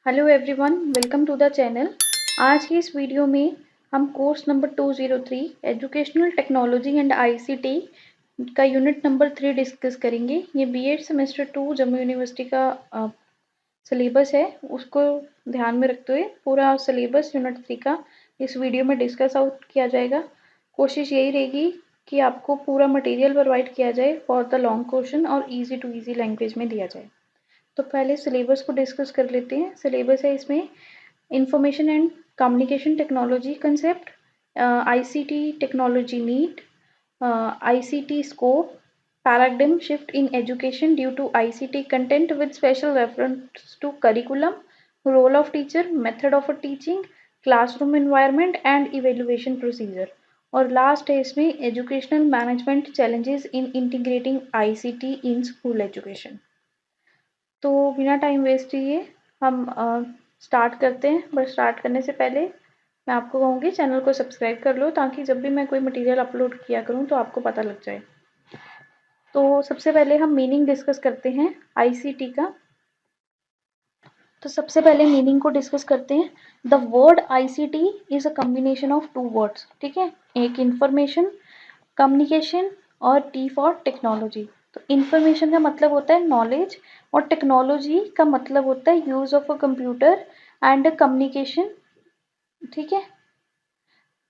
Hello everyone, welcome to the channel. आज की इस वीडियो में हम course number 203 educational technology and ICT का यूनिट नंबर 3 डिस्कस करेंगे। ये बीएड सेमेस्टर 2 जम्मू यूनिवर्सिटी का सिलेबस है, उसको ध्यान में रखते हुए पूरा सिलेबस यूनिट 3 का इस वीडियो में डिस्कस आउट किया जाएगा। कोशिश यही रहेगी कि आपको पूरा मटेरियल प्रोवाइड किया जाए फॉर द लॉन्ग क्वेश्चन और ईजी टू ईजी लैंग्वेज में दिया जाए। तो पहले सिलेबस को डिस्कस कर लेते हैं। सिलेबस है इसमें information and communication technology concept, ICT technology need, ICT scope, paradigm shift in education due to ICT content with special reference to curriculum, role of teacher, method of teaching, classroom environment and evaluation procedure। और last है इसमें educational management challenges in integrating ICT in school education. तो बिना time waste किए हम start करते हैं। But start करने से पहले मैं आपको कहूँगी चैनल को सब्सक्राइब कर लो, ताकि जब भी मैं कोई मटेरियल अपलोड किया करूँ तो आपको पता लग जाए। तो सबसे पहले हम मीनिंग डिस्कस करते हैं आईसीटी का। तो सबसे पहले मीनिंग को डिस्कस करते हैं। The word ICT is a combination of two words, ठीक है, एक इंफॉर्मेशन, कम्युनिकेशन और टी फॉर टेक्नोलॉजी। तो इंफॉर्मेशन का मतलब होता है नॉलेज और टेक्नोलॉजी का मतलब होता है use of a computer and communication, ठीक है।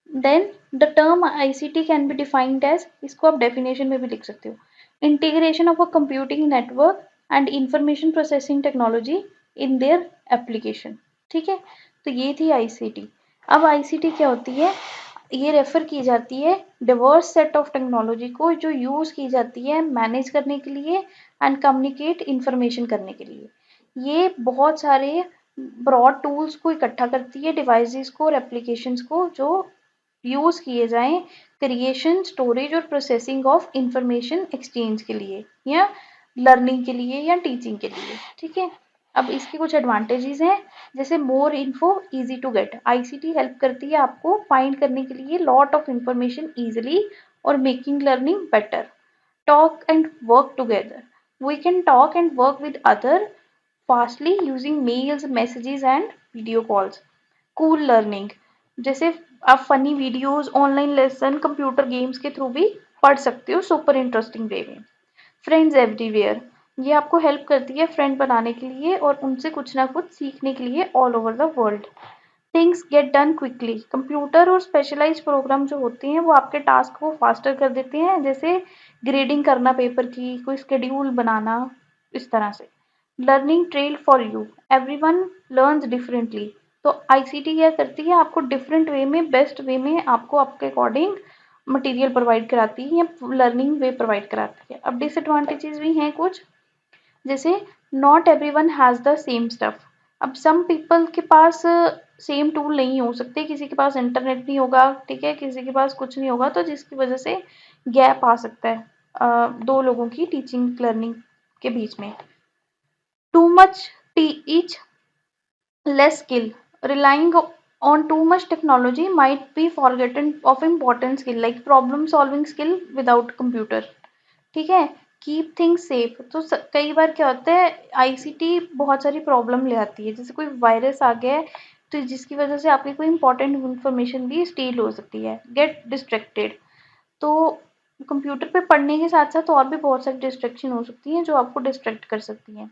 Then the term ICT can be defined as, इसको आप डेफिनेशन में भी लिख सकते हो, integration of a computing network and information processing technology in their application, ठीक है। तो ये थी आईसीटी। अब आईसीटी क्या होती है? ये रेफर की जाती है डिवर्स सेट ऑफ टेक्नोलॉजी को जो यूज की जाती है मैनेज करने के लिए एंड कम्युनिकेट इंफॉर्मेशन करने के लिए। ये बहुत सारे ब्रॉड टूल्स को इकट्ठा करती है, डिवाइसेस को और एप्लीकेशंस को, जो यूज किए जाएं क्रिएशन, स्टोरेज और प्रोसेसिंग ऑफ इंफॉर्मेशन एक्सचेंज के लिए या लर्निंग के लिए या टीचिंग के लिए, ठीक है। अब इसके कुछ एडवांटेजेस हैं, जैसे more info easy to get. ICT help करती है आपको फाइंड करने के लिए लॉट ऑफ इंफॉर्मेशन इजीली और making learning better. Talk and work together, we can talk and work with other fastly using mails, messages and video calls. Cool learning, जैसे आप funny videos, online lesson, computer games के through भी पढ़ सकते हो super interesting way में। Friends everywhere, ये आपको हेल्प करती है फ्रेंड बनाने के लिए और उनसे कुछ ना कुछ सीखने के लिए all over the world. Things get done quickly, computer और स्पेशलाइज्ड प्रोग्राम जो होते हैं वो आपके टास्क को फास्टर कर देते हैं, जैसे ग्रेडिंग करना पेपर की, कोई शेड्यूल बनाना, इस तरह से। Learning trail for you, everyone learns differently. तो आईसीटी क्या करती है, आपको डिफरेंट वे में, बेस्ट वे में आपको आपके अकॉर्डिंग मटेरियल प्रोवाइड कराती है या लर्निंग वे प्रोवाइड कराती है। अब डिसएडवांटेजेस भी हैं कुछ, जैसे not everyone has the same stuff. अब सम पीपल के पास सेम टूल नहीं हो सकते, किसी के पास इंटरनेट नहीं होगा, ठीक है, किसी के पास कुछ नहीं होगा, तो जिसकी वजह से गैप आ सकता है दो लोगों की टीचिंग लर्निंग के बीच में। Too much teach less skill, relying on too much technology might be forgotten of important skill like problem solving skill without computer, ठीक है। कीप थिंग्स सेफ, तो कई बार क्या होता है आईसीटी बहुत सारी प्रॉब्लम ले आती है, जैसे कोई वायरस आ गया है तो जिसकी वजह से आपकी कोई इंपॉर्टेंट इंफॉर्मेशन भी स्टील हो सकती है। गेट डिस्ट्रैक्टेड, तो कंप्यूटर पे पढ़ने के साथ साथ और भी बहुत सारी डिस्ट्रैक्शन हो सकती हैं जो आपको डिस्ट्रैक्ट कर सकती हैं।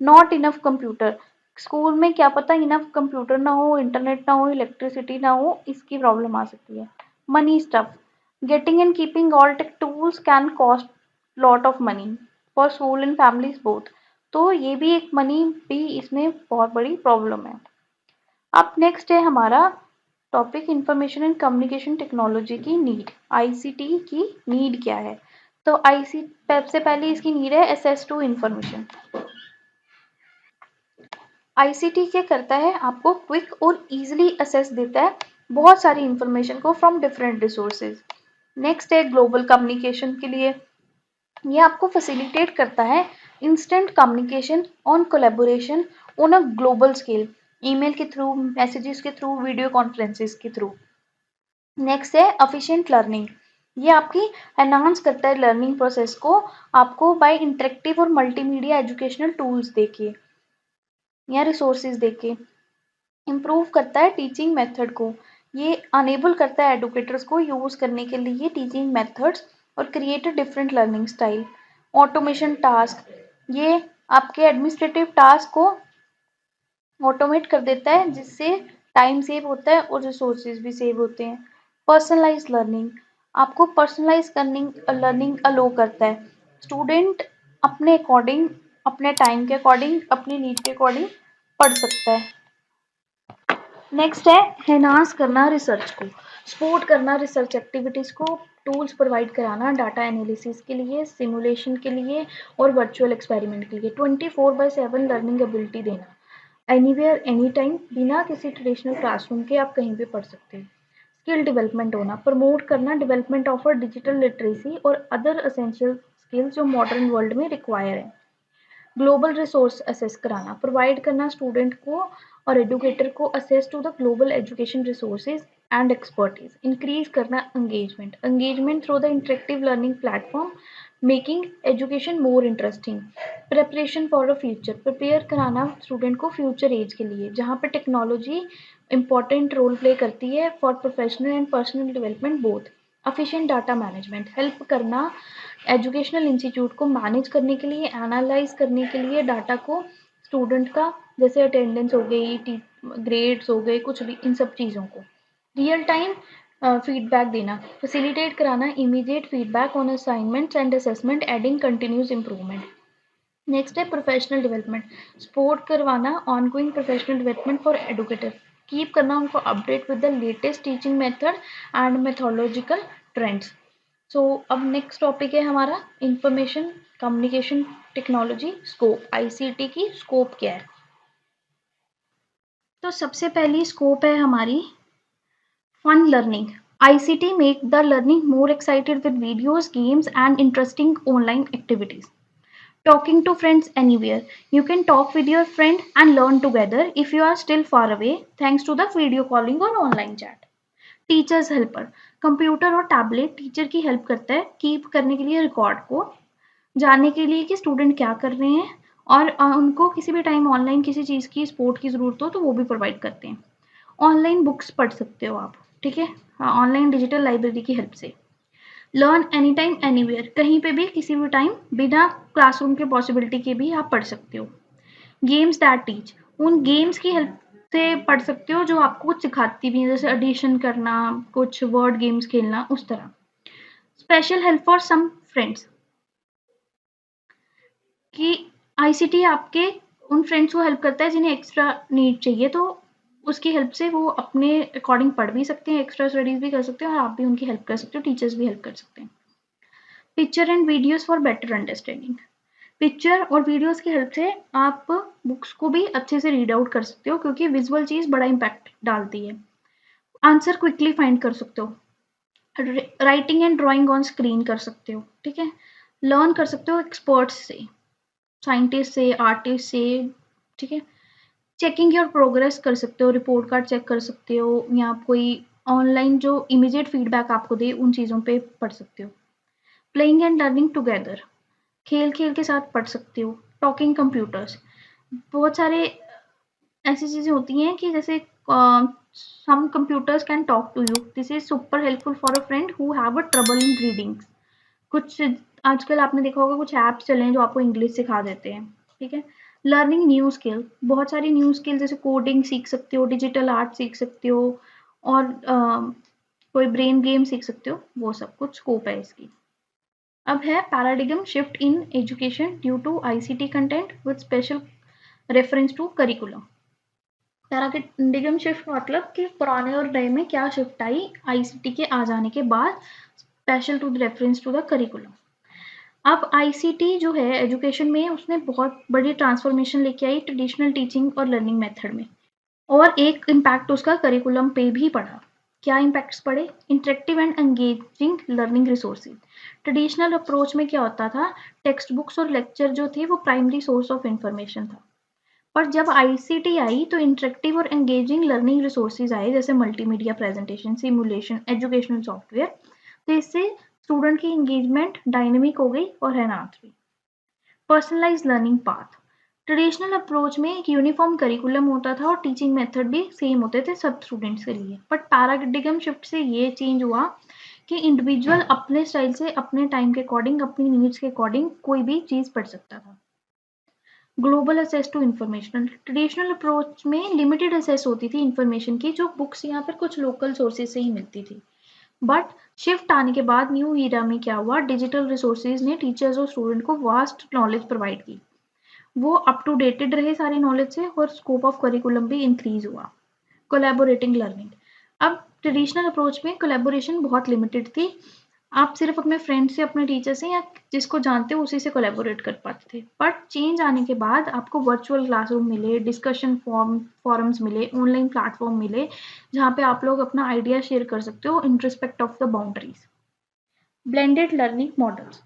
नॉट इनफ कंप्यूटर, स्कूल में क्या पता इनफ कंप्यूटर ना हो, इंटरनेट ना हो, इलेक्ट्रिसिटी ना हो, इसकी प्रॉब्लम आ सकती है। Money stuff, getting and keeping all tech tools can cost lot of money for school and families both. तो ये भी एक मनी भी इसमें बहुत बड़ी प्रॉब्लम है। अब नेक्स्ट है हमारा topic information and communication technology की नीड। आईसीटी की नीड क्या है? तो आईसी सबसे पहले इसकी नीड है एक्सेस टू इंफॉर्मेशन। आईसीटी क्या करता है, आपको क्विक और इजीली एक्सेस देता है बहुत सारी इंफॉर्मेशन को फ्रॉम डिफरेंट रिसोर्सेज। नेक्स्ट है ग्लोबल कम्युनिकेशन के लिए, ये आपको फैसिलिटेट करता है instant communication on collaboration on a global scale, email के थ्रू, मैसेजेस के थ्रू, वीडियो कॉन्फ्रेंसेस के थ्रू। नेक्स्ट है एफिशिएंट लर्निंग, ये आपकी एनहांस करता है लर्निंग प्रोसेस को आपको बाय इंटरेक्टिव और मल्टीमीडिया एजुकेशनल टूल्स देके। या रिसोर्सेज देके। इम्प्रूव करता है टीचिंग मेथड को, ये अनेबल करता है एडुकेटर्स को यूज़ करने के लिए टीचिंग मेथड्स और create a different learning style. Automation task, ये आपके एडमिनिस्ट्रेटिव टास्क को ऑटोमेट कर देता है जिससे टाइम सेव होता है और रिसोर्सेज भी सेव होते हैं। पर्सनलाइज लर्निंग, आपको पर्सनलाइज लर्निंग अलो करता है। स्टूडेंट अपने अकॉर्डिंग, अपने टाइम के अकॉर्डिंग, अपनी नीड के अकॉर्डिंग पढ़ सकता है। नेक्स्ट है एनहांस करना रिसर्च को, सपोर्ट करना रिसर्च एक्टिविटीज़ को, टूल्स प्रोवाइड कराना डाटा एनालिसिस के लिए, सिमुलेशन के लिए और वर्चुअल एक्सपेरिमेंट के लिए। 24/7 लर्निंग एबिलिटी देना, एनीवेयर एनी टाइम, बिना किसी ट्रेडिशनल क्लासरूम के आप कहीं भी पढ़ सकते हो। स्किल डेवलपमेंट होना, प्रमोट करना डेवलपमेंट ऑफ डिजिटल लिटरेसी और अदर असेंशियल स्किल्स जो मॉडर्न वर्ल्ड में रिक्वायर है। ग्लोबल रिसोर्स असेस कराना, प्रोवाइड करना स्टूडेंट को और एडुकेटर को access to the global education resources and expertise. Increase करना engagement through the interactive learning platform, making education more interesting. Preparation for a future, prepare कराना student को future age के लिए जहाँ पे टेक्नोलॉजी इंपॉर्टेंट रोल प्ले करती है for professional and personal development both. Efficient data management, help करना educational institute को मैनेज करने के लिए, एनालाइज करने के लिए डाटा को स्टूडेंट का, जैसे अटेंडेंस हो गई, ग्रेड्स हो गए, कुछ भी, इन सब चीज़ों को। रियल टाइम फीडबैक देना, फैसिलिटेट कराना immediate feedback on assignments and assessment, adding continuous improvement. Next है प्रोफेशनल डेवलपमेंट, सपोर्ट करवाना ongoing professional development for educator, keep करना उनको update with the latest teaching method and methodological trends. So अब next topic है हमारा information communication technology scope, ICT की scope क्या है। तो सबसे पहली स्कोप है हमारी fun learning. ICT make the learning more excited with videos, games and interesting online activities. Talking to friends anywhere. You can talk with your friend and learn together if you are still far away thanks to the video calling or online chat. Teachers helper, computer और tablet teacher की help करता है keep करने के लिए record को, जानने के लिए कि स्टूडेंट क्या कर रहे हैं और उनको किसी भी टाइम ऑनलाइन किसी चीज़ की सपोर्ट की ज़रूरत हो तो वो भी प्रोवाइड करते हैं। ऑनलाइन बुक्स पढ़ सकते हो आप, ठीक है, हाँ, ऑनलाइन डिजिटल लाइब्रेरी की हेल्प से। लर्न एनी टाइम एनीवेयर, कहीं पे भी किसी भी टाइम बिना क्लासरूम के पॉसिबिलिटी के भी आप पढ़ सकते हो। गेम्स दैट टीच, उन गेम्स की हेल्प से पढ़ सकते हो जो आपको कुछ सिखाती भी हैं, जैसे एडिशन करना, कुछ वर्ड गेम्स खेलना, उस तरह। Special help for some friends, कि आईसीटी आपके उन फ्रेंड्स को हेल्प करता है जिन्हें एक्स्ट्रा नीड चाहिए, तो उसकी हेल्प से वो अपने अकॉर्डिंग पढ़ भी सकते हैं, एक्स्ट्रा स्टडीज भी कर सकते हैं और आप भी उनकी हेल्प कर सकते हो, टीचर्स भी हेल्प कर सकते हैं। Picture and videos for better understanding, picture और वीडियोस की हेल्प से आप बुक्स को भी अच्छे से रीड आउट कर सकते हो क्योंकि विजुअल चीज़ बड़ा इम्पैक्ट डालती है। आंसर क्विकली फाइंड कर सकते हो, writing and drawing on screen कर सकते हो, ठीक है। लर्न कर सकते हो एक्सपर्ट्स से, साइंटिस्ट से, आर्टिस्ट से, ठीक है। चेकिंग योर प्रोग्रेस कर सकते हो, रिपोर्ट कार्ड चेक कर सकते हो या कोई ऑनलाइन जो इमीडिएट फीडबैक आपको दे उन चीज़ों पे पढ़ सकते हो। प्लेइंग एंड लर्निंग टुगेदर, खेल खेल के साथ पढ़ सकते हो। टॉकिंग कंप्यूटर्स, बहुत सारे ऐसी चीज़ें होती हैं कि जैसे some computers can talk to you, this is super helpful for a friend who have a trouble in reading. कुछ आजकल आपने देखा होगा कुछ ऐप्स चले हैं जो आपको इंग्लिश सिखा देते हैं, ठीक है। लर्निंग न्यू स्किल, बहुत सारी न्यू स्किल जैसे कोडिंग सीख सकते हो, डिजिटल आर्ट सीख सकते हो और कोई ब्रेन गेम सीख सकते हो, वो सब कुछ स्कोप है इसकी। अब है paradigm shift in education due to ICT content with special reference to curriculum. Paradigm shift मतलब कि पुराने और नए में क्या शिफ्ट आई आईसीटी के आ जाने के बाद, special to the reference to the curriculum. अब आईसीटी जो है एजुकेशन में उसने बहुत बड़ी ट्रांसफॉर्मेशन लेके आई ट्रेडिशनल टीचिंग और लर्निंग मेथड में, और एक इम्पैक्ट उसका करिकुलम पे भी पड़ा। क्या इम्पैक्ट्स पड़े? Interactive and engaging learning resources. Traditional approach में क्या होता था, टेक्स्ट बुक्स और लेक्चर जो थे वो प्राइमरी सोर्स ऑफ इंफॉर्मेशन था, पर जब आईसीटी आई तो इंटरेक्टिव और एंगेजिंग लर्निंग रिसोर्सेज आए जैसे multimedia presentation, simulation, educational software, तो इससे स्टूडेंट की एंगेजमेंट डायनेमिक हो गई और एनहांस हुई। Personalise learning path, traditional approach में एक यूनिफॉर्म करिकुलम होता था और टीचिंग मेथड भी सेम होते थे सब स्टूडेंट्स के लिए, बट पैराडिगम शिफ्ट से ये चेंज हुआ कि इंडिविजुअल अपने स्टाइल से, अपने टाइम के अकॉर्डिंग, अपनी नीड्स के अकॉर्डिंग कोई भी चीज़ पढ़ सकता था। Global access to informational, traditional approach में लिमिटेड असेस होती थी इन्फॉर्मेशन की, जो बुक्स या फिर कुछ लोकल सोर्सेज से ही मिलती थी। बट शिफ्ट आने के बाद न्यू ईरा में क्या हुआ, डिजिटल रिसोर्सेज ने टीचर्स और स्टूडेंट को वास्ट नॉलेज प्रोवाइड की। वो अप टू डेटेड रहे सारी नॉलेज से और स्कोप ऑफ करिकुलम भी इंक्रीज हुआ। कोलैबोरेटिंग लर्निंग, अब ट्रेडिशनल अप्रोच में कोलैबोरेशन बहुत लिमिटेड थी। आप सिर्फ अपने फ्रेंड से, अपने टीचर से या जिसको जानते हो उसी से कोलैबोरेट कर पाते थे। बट चेंज आने के बाद आपको वर्चुअल क्लासरूम मिले, डिस्कशन फॉरम्स मिले, ऑनलाइन प्लेटफॉर्म मिले, जहाँ पे आप लोग अपना आइडिया शेयर कर सकते हो in respect of the boundaries. Blended learning models,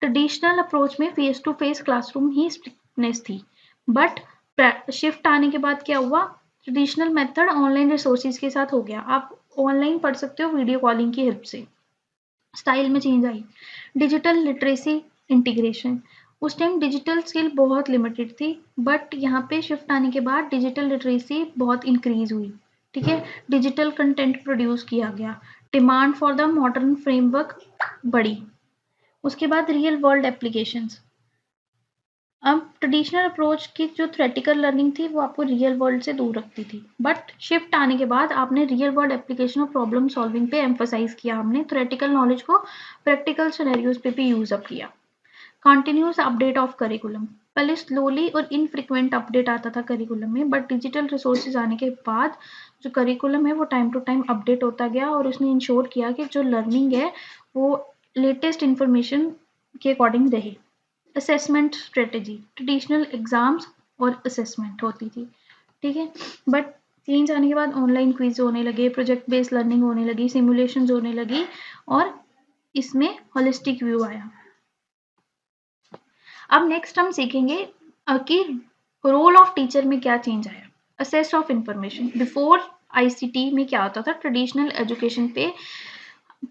traditional approach में फेस टू फेस क्लासरूम ही स्ट्रिक्टनेस थी, बट शिफ्ट आने के बाद क्या हुआ, ट्रेडिशनल मेथड ऑनलाइन रिसोर्सेज के साथ हो गया। आप ऑनलाइन पढ़ सकते हो वीडियो कॉलिंग की हेल्प से। स्टाइल में चेंज आई, डिजिटल लिटरेसी इंटीग्रेशन, उस टाइम डिजिटल स्किल बहुत लिमिटेड थी, बट यहाँ पे शिफ्ट आने के बाद डिजिटल लिटरेसी बहुत इंक्रीज हुई। ठीक है, डिजिटल कंटेंट प्रोड्यूस किया गया, demand for the modern framework बढ़ी। उसके बाद रियल वर्ल्ड एप्लीकेशंस, अब ट्रेडिशनल अप्रोच की जो थ्योरेटिकल लर्निंग थी वो आपको रियल वर्ल्ड से दूर रखती थी, बट शिफ्ट आने के बाद आपने रियल वर्ल्ड एप्लीकेशन और प्रॉब्लम सॉल्विंग पे एम्फोसाइज किया, हमने थ्योरेटिकल नॉलेज को प्रैक्टिकल सिनेरियोज पे भी यूज अप किया। कंटिन्यूस अपडेट ऑफ करिकुलम, पहले स्लोली और इनफ्रिक्वेंट अपडेट आता था करिकुलम में, बट डिजिटल रिसोर्सेज आने के बाद जो करिकुलम है वो टाइम टू टाइम अपडेट होता गया और उसने इंश्योर किया कि जो लर्निंग है वो लेटेस्ट इंफॉर्मेशन के अकॉर्डिंग रहे। असेसमेंट स्ट्रेटेजी, ट्रेडिशनल एग्जाम्स और असेसमेंट होती थी, ठीक है, बट चेंज आने के बाद ऑनलाइन क्विज होने लगे, प्रोजेक्ट बेस्ड लर्निंग होने लगी, सिमुलेशंस होने लगी और इसमें होलिस्टिक व्यू आया। अब नेक्स्ट हम सीखेंगे कि रोल ऑफ टीचर में क्या चेंज आया। Assess of information, before ICT में क्या होता था, ट्रेडिशनल एजुकेशन पे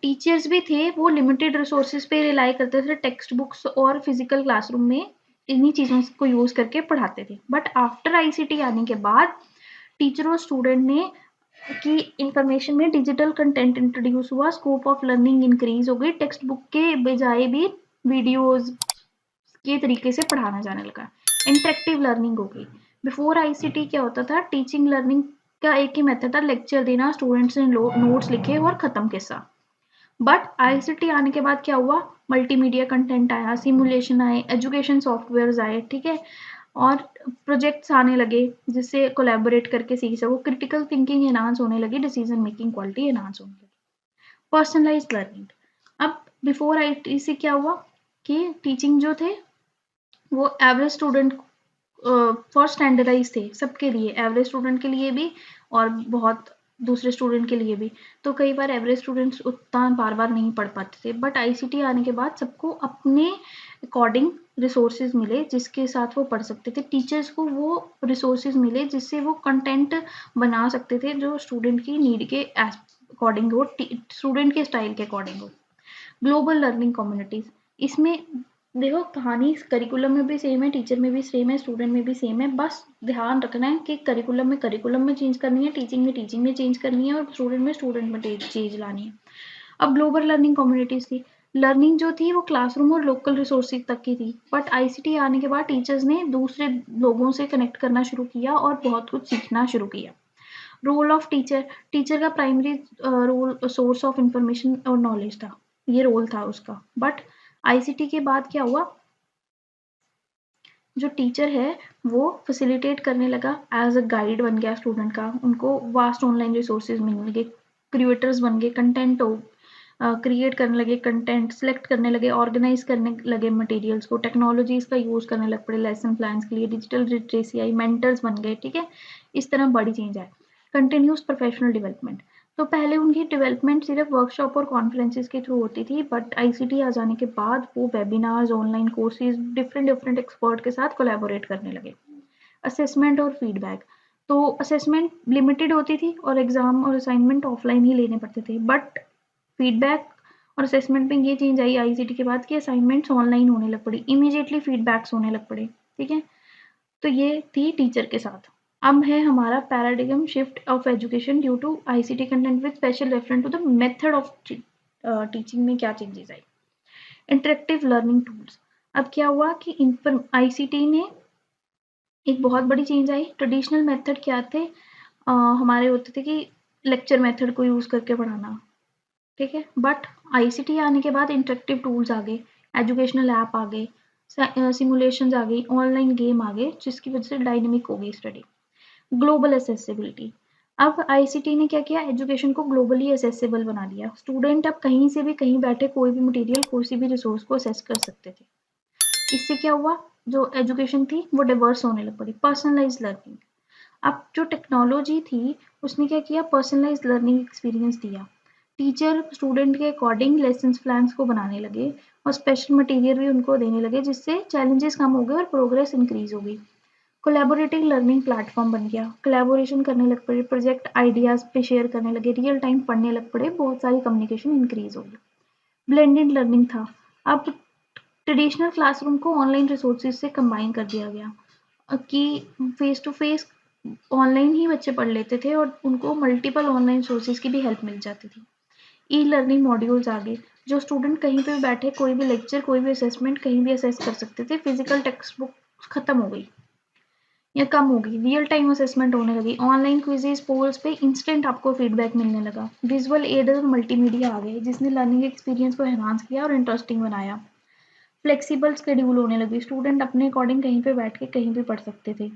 टीचर्स भी थे वो लिमिटेड रिसोर्सेज पे रिलाई करते थे, टेक्स्ट बुक्स और फिजिकल क्लासरूम में इन्हीं चीज़ों को यूज करके पढ़ाते थे। बट आफ्टर आईसीटी आने के बाद टीचर और स्टूडेंट ने की इंफॉर्मेशन में डिजिटल कंटेंट इंट्रोड्यूस हुआ, स्कोप ऑफ लर्निंग इंक्रीज हो गई, टेक्स्ट बुक के बजाय भी वीडियोज के तरीके से पढ़ाना जाने लगा, इंटरेक्टिव लर्निंग हो गई। बिफोर आईसीटी क्या होता था, टीचिंग लर्निंग का एक ही मेथड था, लेक्चर देना, स्टूडेंट्स ने नोट्स लिखे और खत्म किस्सा। बट आईसीटी आने के बाद क्या हुआ, मल्टीमीडिया कंटेंट आया, सिमुलेशन आए, एजुकेशन सॉफ्टवेयर आए, ठीक है, और प्रोजेक्ट्स आने लगे जिससे कोलैबोरेट करके सीख सको, क्रिटिकल थिंकिंग एनहांस होने लगी, डिसीजन मेकिंग क्वालिटी एनहांस होने लगी। पर्सनलाइज्ड लर्निंग, अब बिफोर आईटीसी क्या हुआ कि टीचिंग जो थे वो एवरेज स्टूडेंट फॉर स्टैंडर्डाइज थे, सबके लिए, एवरेज स्टूडेंट के लिए भी और बहुत दूसरे स्टूडेंट के लिए भी। तो कई बार एवरेज स्टूडेंट्स उतना बार बार नहीं पढ़ पाते थे, बट आईसीटी आने के बाद सबको अपने अकॉर्डिंग रिसोर्सेज मिले जिसके साथ वो पढ़ सकते थे, टीचर्स को वो रिसोर्सेज मिले जिससे वो कंटेंट बना सकते थे जो स्टूडेंट की नीड के अकॉर्डिंग हो, स्टूडेंट के स्टाइल के अकॉर्डिंग हो। ग्लोबल लर्निंग कम्युनिटीज, इसमें देखो कहानी करिकुलम में भी सेम है, टीचर में भी सेम है, स्टूडेंट में भी सेम है, बस ध्यान रखना है कि करिकुलम में चेंज करनी है, टीचिंग में चेंज करनी है और स्टूडेंट में चेंज लानी है। अब ग्लोबल लर्निंग कम्युनिटीज थी, लर्निंग जो थी वो क्लासरूम और लोकल रिसोर्सेज तक की थी, बट आईसीटी आने के बाद टीचर्स ने दूसरे लोगों से कनेक्ट करना शुरू किया और बहुत कुछ सीखना शुरू किया। रोल ऑफ टीचर, टीचर का primary role source of information और नॉलेज था, ये रोल था उसका, बट आईसीटी के बाद क्या हुआ, जो टीचर है वो फैसिलिटेट करने लगा, एज अ गाइड बन गया स्टूडेंट का, उनको वास्ट ऑनलाइन रिसोर्सेज मिलने लगे, क्रिएटर्स बन गए, कंटेंट हो क्रिएट करने लगे, कंटेंट सेलेक्ट करने लगे, ऑर्गेनाइज करने लगे मटेरियल्स को, टेक्नोलॉजीज का यूज करने लग पड़े लेसन प्लान्स के लिए, डिजिटल लिटरेसी आई, मेंटर्स बन गए, ठीक है, इस तरह बड़ी चेंज आए। कंटिन्यूस प्रोफेशनल डेवलपमेंट, तो पहले उनकी डेवलपमेंट सिर्फ वर्कशॉप और कॉन्फ्रेंसेस के थ्रू होती थी, बट आईसीटी आ जाने के बाद वो webinars, online courses, different expert के साथ कोलैबोरेट करने लगे। असेसमेंट और फीडबैक, तो असेसमेंट लिमिटेड होती थी और एग्जाम और असाइनमेंट ऑफलाइन ही लेने पड़ते थे, बट फीडबैक और असेसमेंट में ये चेंज आई आईसीटी के बाद कि असाइनमेंट्स ऑनलाइन होने लग पड़ी, इमीडिएटली फीडबैक्स होने लग पड़े, ठीक है। तो ये थी टीचर के साथ। अब है हमारा paradigm shift of education due to ICT content with special reference to the method of teaching में क्या चेंजेस आई। Interactive learning tools. अब क्या हुआ कि आईसीटी ने एक बहुत बड़ी चेंज आई। ट्रेडिशनल मेथड क्या थे, हमारे होते थे कि लेक्चर मेथड को यूज़ करके पढ़ाना, ठीक है। बट आईसीटी आने के बाद इंटरेक्टिव टूल्स आ गए, एजुकेशनल ऐप आ गए, सिमुलेशंस आ गई, ऑनलाइन गेम आ गए, जिसकी वजह से डायनेमिक हो गई स्टडी। Global accessibility. अब आईसीटी ने क्या किया, एजुकेशन को ग्लोबली एसेसिबल बना दिया। स्टूडेंट अब कहीं से भी कहीं बैठे कोई भी मटेरियल कोई भी रिसोर्स को असेस कर सकते थे। इससे क्या हुआ, जो एजुकेशन थी वो डिवर्स होने लग पड़ी। Personalise learning. अब जो टेक्नोलॉजी थी उसने क्या किया, पर्सनलाइज लर्निंग एक्सपीरियंस दिया। टीचर स्टूडेंट के अकॉर्डिंग लेसन प्लान्स को बनाने लगे और स्पेशल मटेरियल भी उनको देने लगे, जिससे चैलेंजेस कम हो गए और प्रोग्रेस इंक्रीज हो गई। कोलैबोरेटिव लर्निंग प्लेटफॉर्म बन गया, कोलैबोरेशन करने लग पड़े, प्रोजेक्ट आइडियाज पे शेयर करने लगे, रियल टाइम पढ़ने लग पड़े, बहुत सारी कम्युनिकेशन इंक्रीज हो गई। ब्लेंडेड लर्निंग था। अब ट्रेडिशनल क्लासरूम को ऑनलाइन रिसोर्सेज से कंबाइन कर दिया गया कि फेस टू फेस ऑनलाइन ही बच्चे पढ़ लेते थे और उनको मल्टीपल ऑनलाइन सोर्सेज की भी हेल्प मिल जाती थी। ई लर्निंग मॉड्यूल्स आ गए, जो स्टूडेंट कहीं पे भी बैठे कोई भी लेक्चर कोई भी असेसमेंट कहीं भी असेस कर सकते थे। फिजिकल टेक्स्ट बुक खत्म हो गई या कम हो गई, रियल टाइम असेसमेंट होने लगी। ऑनलाइन क्विजेज पोल्स पे इंस्टेंट आपको फीडबैक मिलने लगा। विजुअल एड और मल्टीमीडिया आ गए, जिसने लर्निंग एक्सपीरियंस को एनहांस किया और इंटरेस्टिंग बनाया। फ्लेक्सिबल शेड्यूल होने लगी, स्टूडेंट अपने अकॉर्डिंग कहीं पे बैठ के कहीं भी पढ़ सकते थे।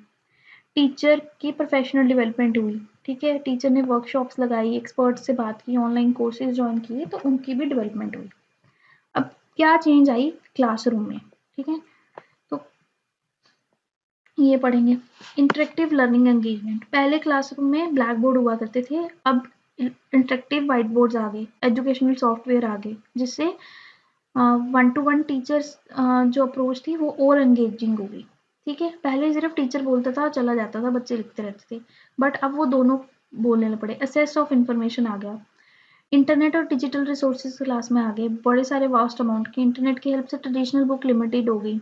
टीचर की प्रोफेशनल डेवलपमेंट हुई, ठीक है। टीचर ने वर्कशॉप्स लगाई, एक्सपर्ट्स से बात की, ऑनलाइन कोर्सेज ज्वाइन किए, तो उनकी भी डेवलपमेंट हुई। अब क्या चेंज आई क्लासरूम में, ठीक है, तो ये पढ़ेंगे। Interactive learning engagement. पहले क्लासरूम में ब्लैक बोर्ड हुआ करते थे, अब इंटरेक्टिव वाइट बोर्ड्स आ गए, एजुकेशनल सॉफ्टवेयर आ गए, जिससे वन टू वन टीचर्स जो अप्रोच थी वो और एंगेजिंग हो गई, ठीक है। पहले सिर्फ टीचर बोलता था चला जाता था, बच्चे लिखते रहते थे, बट अब वो दोनों बोलने लग पड़े। असेस ऑफ इंफॉर्मेशन आ गया, इंटरनेट और डिजिटल रिसोर्सेज क्लास में आ गए, बड़े सारे वास्ट अमाउंट के। इंटरनेट की हेल्प से ट्रेडिशनल बुक लिमिटेड हो गई,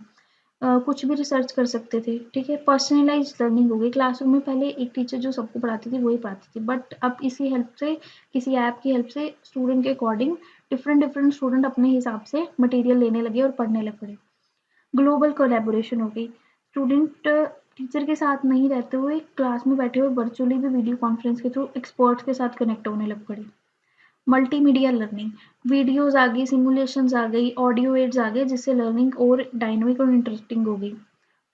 कुछ भी रिसर्च कर सकते थे, ठीक है। पर्सनलाइज लर्निंग हो गई, क्लासरूम में पहले एक टीचर जो सबको पढ़ाती थी वही पढ़ाती थी, बट अब इसी हेल्प से, किसी ऐप की हेल्प से स्टूडेंट के अकॉर्डिंग डिफरेंट स्टूडेंट अपने हिसाब से मटेरियल लेने लगे और पढ़ने लग पड़े। ग्लोबल कोलैबोरेशन हो गई, स्टूडेंट टीचर के साथ नहीं रहते हुए क्लास में बैठे हुए वर्चुअली भी वीडियो कॉन्फ्रेंस के थ्रू एक्सपर्ट्स के साथ कनेक्ट होने लग पड़े। मल्टीमीडिया लर्निंग, वीडियोस आ गई, सिमुलेशंस आ गई, ऑडियो एड्स आ गए, जिससे लर्निंग और डायनामिक और इंटरेस्टिंग हो गई।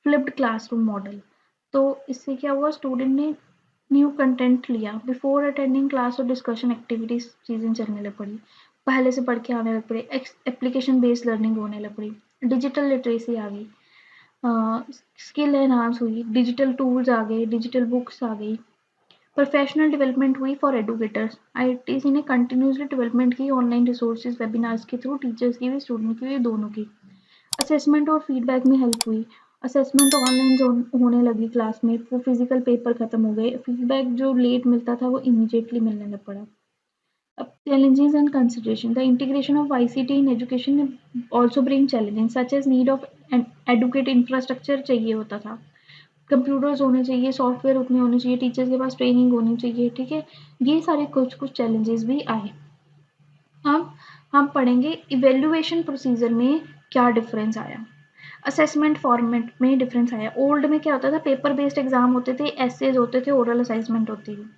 फ्लिप्ड क्लासरूम मॉडल, तो इससे क्या हुआ, स्टूडेंट ने न्यू कंटेंट लिया, बिफोर अटेंडिंग क्लास और डिस्कशन एक्टिविटीज चीज़ें चलने लग पड़ी, पहले से पढ़ के आने लग पड़े, एप्लीकेशन बेस्ड लर्निंग होने लग पड़ी। डिजिटल लिटरेसी आ गई, स्किल एनहांस हुई, डिजिटल टूल्स आ गए, डिजिटल बुक्स आ गई। प्रोफेशनल डेवलपमेंट हुई फॉर एडुकेटर्स, आईटीसी ने कंटिन्यूसली डेवलपमेंट की, ऑनलाइन रिसोर्सेज वेबिनार्स के थ्रू, टीचर्स की भी स्टूडेंट की भी, दोनों की। असेसमेंट और फीडबैक में हेल्प हुई, असेसमेंट ऑनलाइन होने लगी क्लास में, वो फिजिकल पेपर खत्म हो गए, फीडबैक जो लेट मिलता था वो इमीडिएटली मिलने लग पड़ा। अब challenges and consideration, the integration of ICT in education also bring challenges such as need of an adequate infrastructure चाहिए होता था, कंप्यूटर्स होने चाहिए, सॉफ्टवेयर उतने होने चाहिए, टीचर्स के पास ट्रेनिंग होनी चाहिए, ठीक है। ये सारे कुछ चैलेंजेस भी आए। अब हम पढ़ेंगे इवेल्युएशन प्रोसीजर में क्या डिफरेंस आया, असेसमेंट फॉर्मेट में डिफरेंस आया। ओल्ड में क्या होता था, पेपर बेस्ड एग्जाम होते थे, एसेज होते थे, ओरल असेसमेंट होती थी।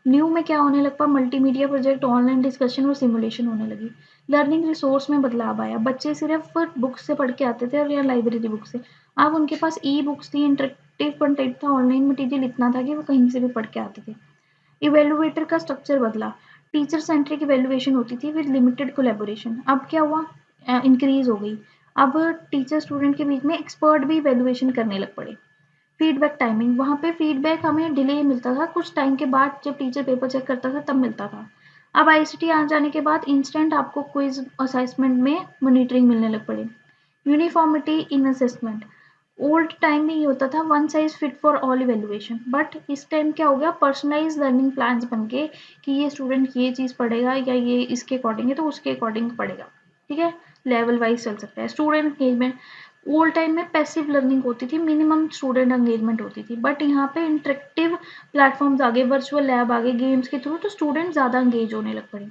न्यू में क्या होने लग पा, मल्टीमीडिया प्रोजेक्ट, ऑनलाइन डिस्कशन और सिमुलेशन होने लगी। लर्निंग रिसोर्स में बदलाव आया, बच्चे सिर्फ बुक से पढ़ के आते थे और या लाइब्रेरी बुक से, अब उनके पास ई बुक्स थी, इंटरेक्टिव कंटेंट था, ऑनलाइन मटेरियल इतना था कि वो कहीं से भी पढ़ के आते थे। इवेलुएटर का स्ट्रक्चर बदला, टीचर सेंट्रिक इवेलुएशन होती थी विद लिमिटेड कोलेबोरेशन, अब क्या हुआ, इंक्रीज हो गई। अब टीचर स्टूडेंट के बीच में एक्सपर्ट भी इवेलुएशन करने लग पड़े। फीडबैक टाइमिंग, वहाँ पे फीडबैक हमें डिले मिलता था, कुछ टाइम के बाद जब टीचर पेपर चेक करता था तब मिलता था। अब आईसीटी आ जाने के बाद इंस्टेंट आपको क्विज असेसमेंट में मॉनिटरिंग मिलने लग पड़े। Uniformity in assessment, old time में ये होता था one size fit for all evaluation, but इस टाइम क्या हो गया, पर्सनलाइज लर्निंग प्लान्स बन के कि ये स्टूडेंट ये चीज़ पढ़ेगा या ये इसके अकॉर्डिंग है तो उसके अकॉर्डिंग पढ़ेगा, ठीक है। लेवल वाइज चल सकता है। स्टूडेंट एंगेजमेंट, ओल्ड टाइम में पैसिव लर्निंग होती थी, मिनिमम स्टूडेंट एंगेजमेंट होती थी, बट यहाँ पे इंटरेक्टिव प्लेटफॉर्म्स आ गए, वर्चुअल लैब आ गए गेम्स के थ्रू, तो स्टूडेंट ज़्यादा एंगेज होने लग पड़े।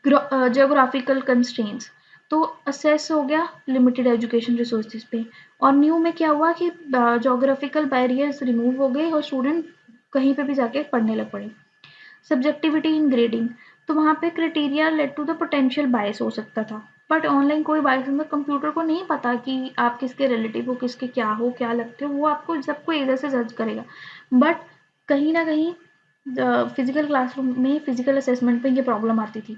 जियोग्राफिकल कंस्ट्रेंट्स, तो असेस हो गया लिमिटेड एजुकेशन रिसोर्सेज पे, और न्यू में क्या हुआ कि जोग्राफिकल बैरियर्स रिमूव हो गए और स्टूडेंट कहीं पे भी जाके पढ़ने लग पड़े। सब्जेक्टिविटी इन ग्रेडिंग, तो वहाँ पे criteria led to the potential bias हो सकता था, बट ऑनलाइन कोई बायस नहीं, कंप्यूटर को नहीं पता कि आप किसके रिलेटिव हो, किसके क्या हो, क्या लगते हो, वो आपको सबको इधर से जज करेगा। बट कहीं ना कहीं फिजिकल क्लासरूम में फिजिकल असेसमेंट पे ये प्रॉब्लम आती थी।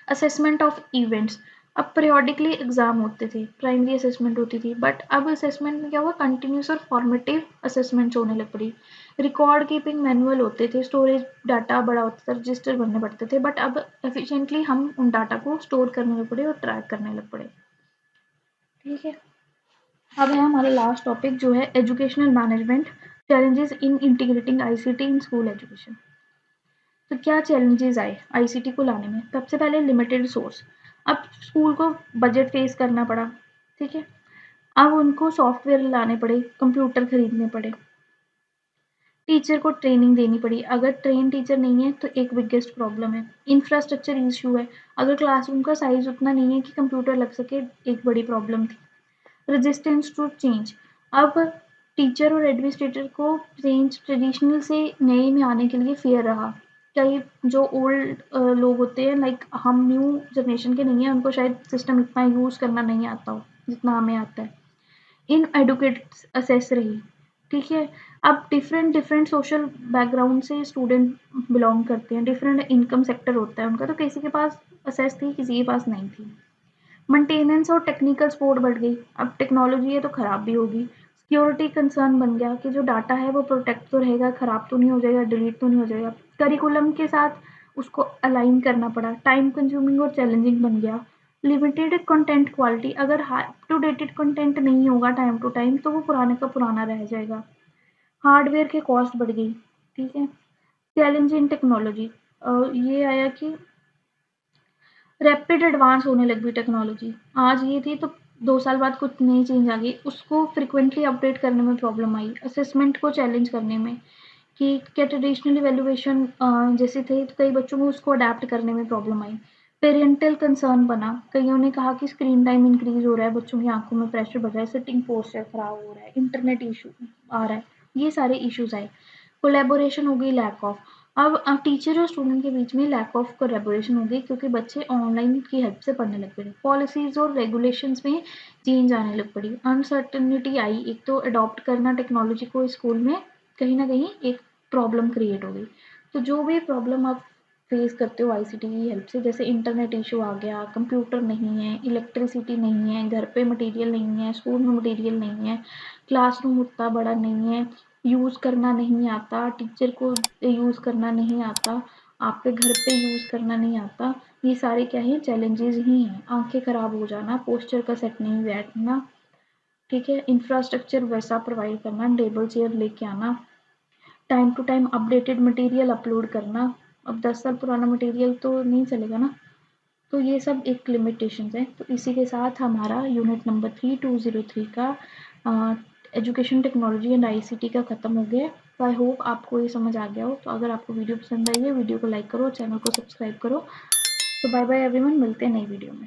असेसमेंट ऑफ इवेंट्स, अब पीरियोडिकली एग्जाम होते थे, प्राइमरी असेसमेंट होती थी, बट अब असेसमेंट में क्या हुआ, कंटिन्यूस और फॉर्मेटिव असेसमेंट्स होने लग पड़ी। रिकॉर्ड कीपिंग मैनुअल होते थे, स्टोरेज डाटा बड़ा होता था, रजिस्टर बनने पड़ते थे, बट अब एफिशिएंटली हम उन डाटा को स्टोर करने लग पड़े और ट्रैक करने लग पड़े। ठीक है, अब है हमारा लास्ट टॉपिक जो है educational management, challenges in integrating ICT in school education. तो क्या चैलेंजेस आए आईसीटी को लाने में? सबसे पहले लिमिटेड सोर्स, अब स्कूल को बजट फेस करना पड़ा। ठीक है, अब उनको सॉफ्टवेयर लाने पड़े, कंप्यूटर खरीदने पड़े, टीचर को ट्रेनिंग देनी पड़ी, अगर ट्रेन टीचर नहीं है तो एक बिगेस्ट प्रॉब्लम है। इंफ्रास्ट्रक्चर इशू है, अगर क्लासरूम का साइज उतना नहीं है कि कंप्यूटर लग सके, एक बड़ी प्रॉब्लम थी। रेजिस्टेंस टू चेंज, अब टीचर और एडमिनिस्ट्रेटर को चेंज ट्रेडिशनल से नए में आने के लिए फेयर रहा। कई जो ओल्ड लोग होते हैं, लाइक हम न्यू जनरेशन के नहीं हैं, उनको शायद सिस्टम इतना यूज़ करना नहीं आता हो जितना हमें आता है। इन एडुकेट असेस रही। ठीक है, अब डिफरेंट डिफरेंट सोशल बैकग्राउंड से स्टूडेंट बिलोंग करते हैं, डिफरेंट इनकम सेक्टर होता है उनका, तो किसी के पास असेस थी, किसी के पास नहीं थी। मेंटेनेंस और टेक्निकल सपोर्ट बढ़ गई, अब टेक्नोलॉजी है तो ख़राब भी होगी। सिक्योरिटी कंसर्न बन गया कि जो डाटा है वो प्रोटेक्ट तो रहेगा, ख़राब तो नहीं हो जाएगा, डिलीट तो नहीं हो जाएगा। करिकुलम के साथ उसको अलाइन करना पड़ा, टाइम कंज्यूमिंग और चैलेंजिंग बन गया। लिमिटेड कंटेंट क्वालिटी, अगर अप टू डेटेड कंटेंट नहीं होगा टाइम टू टाइम तो वो पुराने का पुराना रह जाएगा। हार्डवेयर की कॉस्ट बढ़ गई। ठीक है, चैलेंज इन टेक्नोलॉजी, ये आया कि रैपिड एडवांस होने लग गई टेक्नोलॉजी। आज ये थी तो 2 साल बाद कुछ नई चेंज आ गई, उसको फ्रिक्वेंटली अपडेट करने में प्रॉब्लम आई। असेसमेंट को चैलेंज करने में कि क्या ट्रेडिशनल इवेल्युएशन जैसे थे, तो कई बच्चों को उसको अडेप्ट करने में प्रॉब्लम आई। पेरेंटल कंसर्न बना, कईयों ने कहा कि स्क्रीन टाइम इंक्रीज हो रहा है, बच्चों की आंखों में प्रेशर बढ़ रहा है, सिटिंग पोस्चर खराब हो रहा है, इंटरनेट इशू आ रहा है, ये सारे इश्यूज आए। कोलैबोरेशन हो गई लैक ऑफ, अब टीचर और स्टूडेंट के बीच में लैक ऑफ कोलैबोरेशन हो गई क्योंकि बच्चे ऑनलाइन की हेल्प से पढ़ने लग पड़े। पॉलिसीज और रेगुलेशंस में चेंज आने लग पड़ी, अनसर्टनिटी आई, एक तो अडॉप्ट करना टेक्नोलॉजी को स्कूल में कहीं ना कहीं एक प्रॉब्लम क्रिएट हो गई। तो जो भी प्रॉब्लम आप फेस करते हो आईसीटी की हेल्प से, जैसे इंटरनेट इशू आ गया, कंप्यूटर नहीं है, इलेक्ट्रिसिटी नहीं है, घर पे मटेरियल नहीं है, स्कूल में मटेरियल नहीं है, क्लासरूम उतना बड़ा नहीं है, यूज़ करना नहीं आता, टीचर को यूज़ करना नहीं आता, आपके घर पे यूज़ करना नहीं आता, ये सारे क्या है, चैलेंजेस ही हैं। आंखें ख़राब हो जाना, पोस्चर का सेट नहीं बैठना। ठीक है, इंफ्रास्ट्रक्चर वैसा प्रोवाइड करना, टेबल चेयर लेके आना, time to time updated material upload करना। अब 10 साल पुराना मटेरियल तो नहीं चलेगा ना, तो ये सब एक लिमिटेशंस है। तो इसी के साथ हमारा यूनिट नंबर 3203 का एजुकेशन टेक्नोलॉजी एंड आईसीटी का ख़त्म हो गया है। तो आई होप आपको ये समझ आ गया हो। तो अगर आपको वीडियो पसंद आई है, वीडियो को लाइक करो, चैनल को सब्सक्राइब करो। तो बाय बाय एवरीवन, मिलते हैं नई वीडियो में।